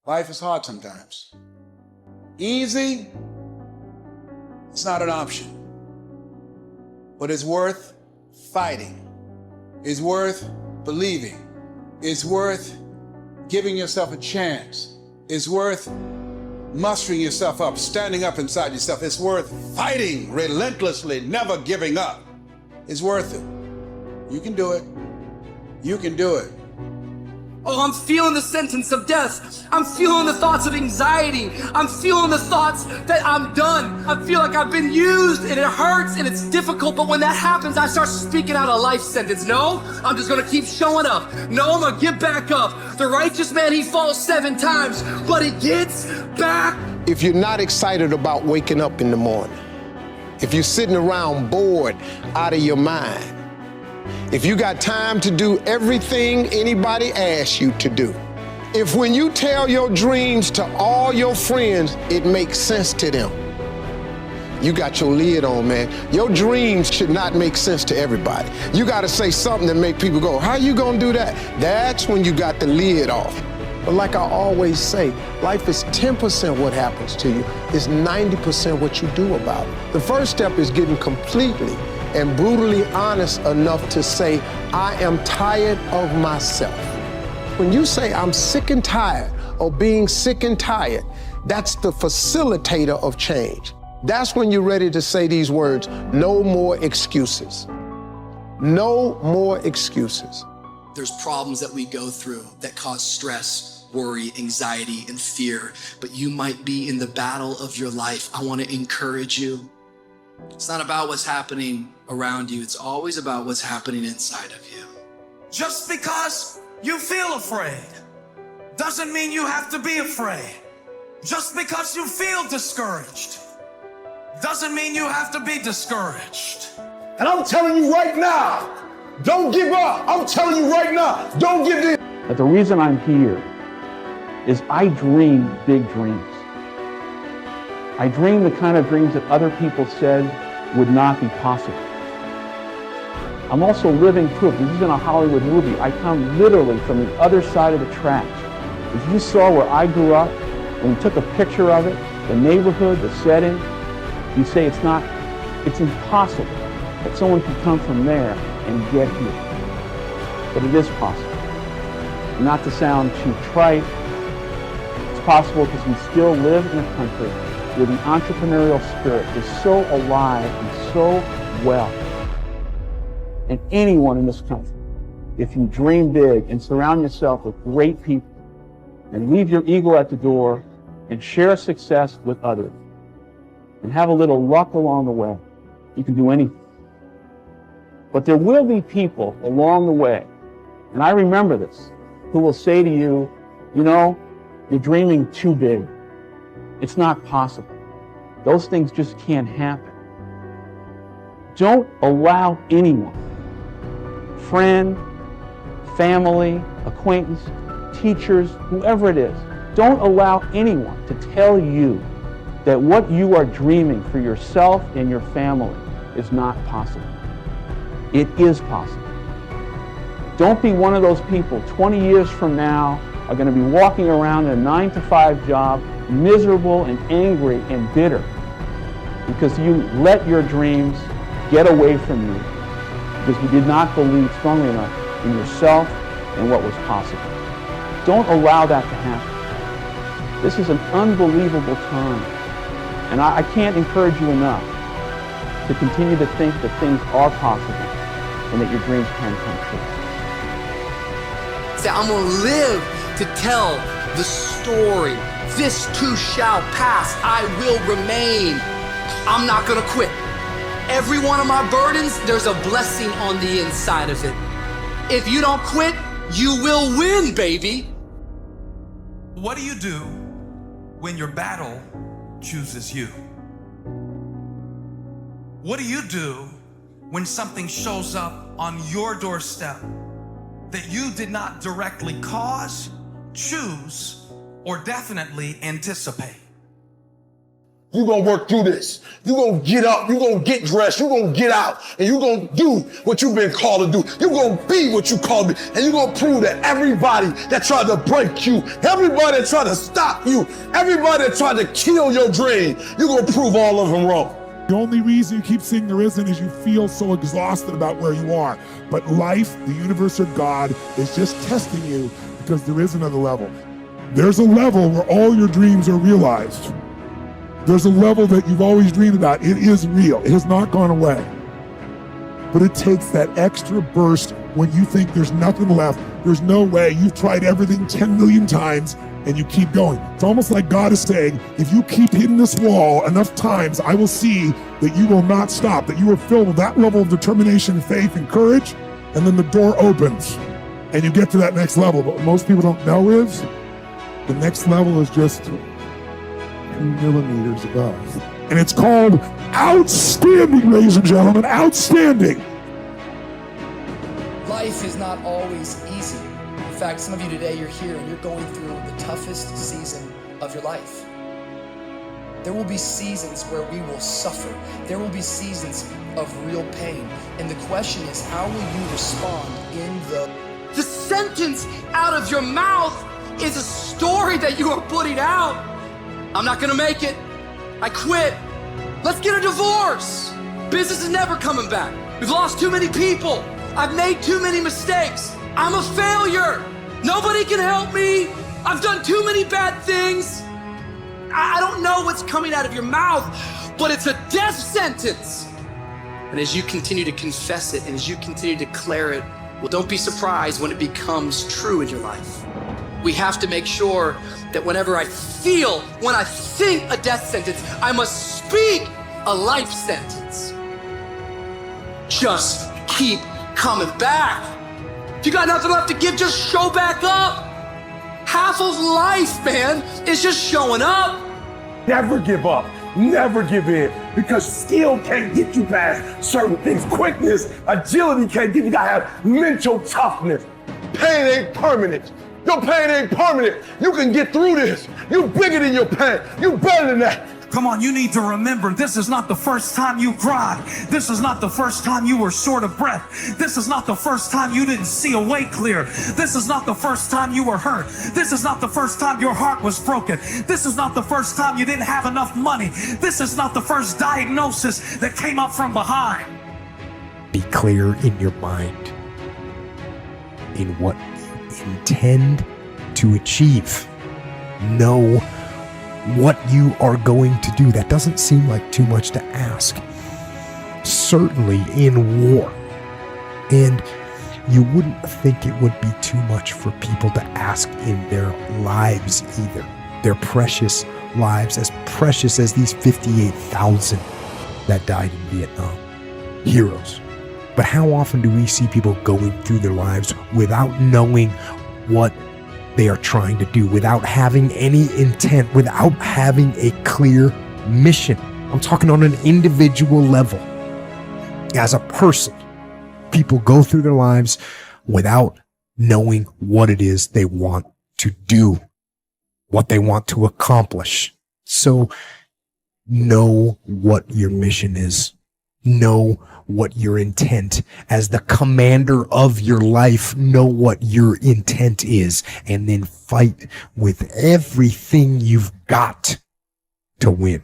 Life is hard sometimes. Easy, it's not an option. But it's worth fighting. It's worth believing. It's worth giving yourself a chance. It's worth mustering yourself up, standing up inside yourself. It's worth fighting relentlessly, never giving up. It's worth it. You can do it. You can do it. Oh, I'm feeling the sentence of death. I'm feeling the thoughts of anxiety. I'm feeling the thoughts that I'm done. I feel like I've been used and it hurts and it's difficult, but when that happens, I start speaking out a life sentence. No, I'm just gonna keep showing up. No, I'm gonna get back up. The righteous man, he falls 7 times, but he gets back. If you're not excited about waking up in the morning, if you're sitting around bored out of your mind, if you got time to do everything anybody asks you to do, if when you tell your dreams to all your friends, it makes sense to them, you got your lid on, man. Your dreams should not make sense to everybody. You got to say something that make people go, how you gonna do that? That's when you got the lid off. But like I always say, life is 10% what happens to you, it's 90% what you do about it. The first step is getting completely and brutally honest enough to say, I am tired of myself. When you say, I'm sick and tired of being sick and tired, that's the facilitator of change. That's when you're ready to say these words, no more excuses. No more excuses. There's problems that we go through that cause stress, worry, anxiety, and fear, but you might be in the battle of your life. I want to encourage you. It's not about what's happening around you. It's always about what's happening inside of you. Just because you feel afraid doesn't mean you have to be afraid. Just because you feel discouraged doesn't mean you have to be discouraged. And I'm telling you right now, don't give up. I'm telling you right now, don't give in. But the reason I'm here is I dream big dreams. I dream the kind of dreams that other people said would not be possible. I'm also living proof. This isn't a Hollywood movie. I come literally from the other side of the tracks. If you saw where I grew up, when you took a picture of it, the neighborhood, the setting, you say it's impossible that someone can come from there and get here. But it is possible. Not to sound too trite, it's possible because we still live in a country where the entrepreneurial spirit is so alive and so well. And anyone in this country, if you dream big and surround yourself with great people and leave your ego at the door and share success with others and have a little luck along the way, you can do anything. But there will be people along the way, and I remember this, who will say to you, you know, you're dreaming too big. It's not possible. Those things just can't happen. Don't allow anyone, friend, family, acquaintance, teachers, whoever it is, don't allow anyone to tell you that what you are dreaming for yourself and your family is not possible. It is possible. Don't be one of those people 20 years from now are going to be walking around in a 9-to-5 job, miserable and angry and bitter because you let your dreams get away from you because you did not believe strongly enough in yourself and what was possible. Don't allow that to happen. This is an unbelievable time, and I can't encourage you enough to continue to think that things are possible and that your dreams can come true. Say, I'm going to live to tell the story. This too shall pass. I will remain. I'm not going to quit. Every one of my burdens, there's a blessing on the inside of it. If you don't quit, you will win, baby. What do you do when your battle chooses you? What do you do when something shows up on your doorstep that you did not directly cause, choose, or definitely anticipate? You're going to work through this. You're going to get up. You're going to get dressed. You're going to get out. And you're going to do what you've been called to do. You're going to be what you called to be. And you're going to prove that everybody that tried to break you, everybody that tried to stop you, everybody that tried to kill your dream, you're going to prove all of them wrong. The only reason you keep saying there isn't is you feel so exhausted about where you are. But life, the universe, or God is just testing you because there is another level. There's a level where all your dreams are realized. There's a level that you've always dreamed about. It is real. It has not gone away. But it takes that extra burst when you think there's nothing left. There's no way. You've tried everything 10 million times and you keep going. It's almost like God is saying, if you keep hitting this wall enough times, I will see that you will not stop, that you are filled with that level of determination, faith, and courage, and then the door opens and you get to that next level. But what most people don't know is the next level is just 2 millimeters above. And it's called outstanding, ladies and gentlemen, outstanding. Life is not always easy. In fact, some of you today, you're here and you're going through the toughest season of your life. There will be seasons where we will suffer. There will be seasons of real pain. And the question is, how will you respond in the sentence out of your mouth is a story that you are putting out. I'm not gonna make it. I quit. Let's get a divorce. Business is never coming back. We've lost too many people. I've made too many mistakes. I'm a failure. Nobody can help me. I've done too many bad things. I don't know what's coming out of your mouth, but it's a death sentence. And as you continue to confess it and as you continue to declare it, well, don't be surprised when it becomes true in your life. We have to make sure that whenever I think a death sentence, I must speak a life sentence. Just keep coming back. If you got nothing left to give, just show back up. Half of life, man, is just showing up. Never give up. Never give in. Because skill can't get you past certain things. Quickness, agility can't get you. You gotta have mental toughness. Pain ain't permanent. Your pain ain't permanent. You can get through this. You bigger than your pain. You better than that. Come on, you need to remember, this is not the first time you cried. This is not the first time you were short of breath. This is not the first time you didn't see a way clear. This is not the first time you were hurt. This is not the first time your heart was broken. This is not the first time you didn't have enough money. This is not the first diagnosis that came up from behind. Be clear in your mind in what you intend to achieve. Know what you are going to do. That doesn't seem like too much to ask. Certainly in war. And you wouldn't think it would be too much for people to ask in their lives either. Their precious lives, as precious as these 58,000 that died in Vietnam. Heroes. But how often do we see people going through their lives without knowing what they are trying to do, without having any intent, without having a clear mission? I'm talking on an individual level. As a person, people go through their lives without knowing what it is they want to do, what they want to accomplish. So know what your mission is. Know what your intent, as the commander of your life, know what your intent is, and then fight with everything you've got to win.